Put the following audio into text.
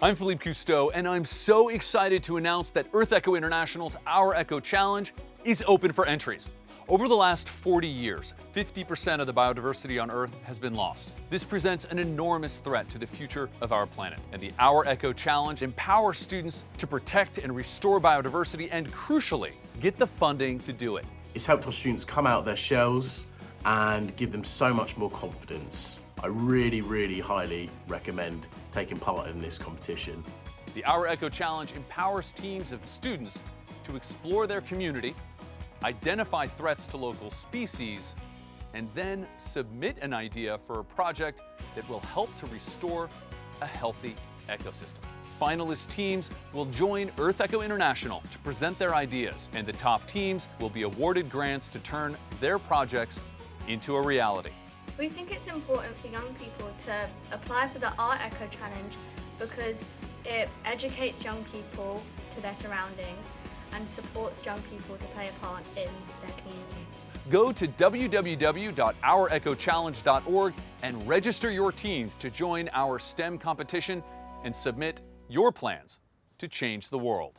I'm Philippe Cousteau, and I'm so excited to announce that EarthEcho International's OurEcho Challenge is open for entries. Over the last 40 years, 50% of the biodiversity on Earth has been lost. This presents an enormous threat to the future of our planet, and the OurEcho Challenge empowers students to protect and restore biodiversity and, crucially, get the funding to do it. It's helped our students come out of their shells and give them so much more confidence. I really highly recommend taking part in this competition. The OurEcho Challenge empowers teams of students to explore their community, identify threats to local species, and then submit an idea for a project that will help to restore a healthy ecosystem. Finalist teams will join EarthEcho International to present their ideas, and the top teams will be awarded grants to turn their projects into a reality. We think it's important for young people to apply for the OurEcho Challenge because it educates young people to their surroundings and supports young people to play a part in their community. Go to www.ourechochallenge.org and register your teams to join our STEM competition and submit your plans to change the world.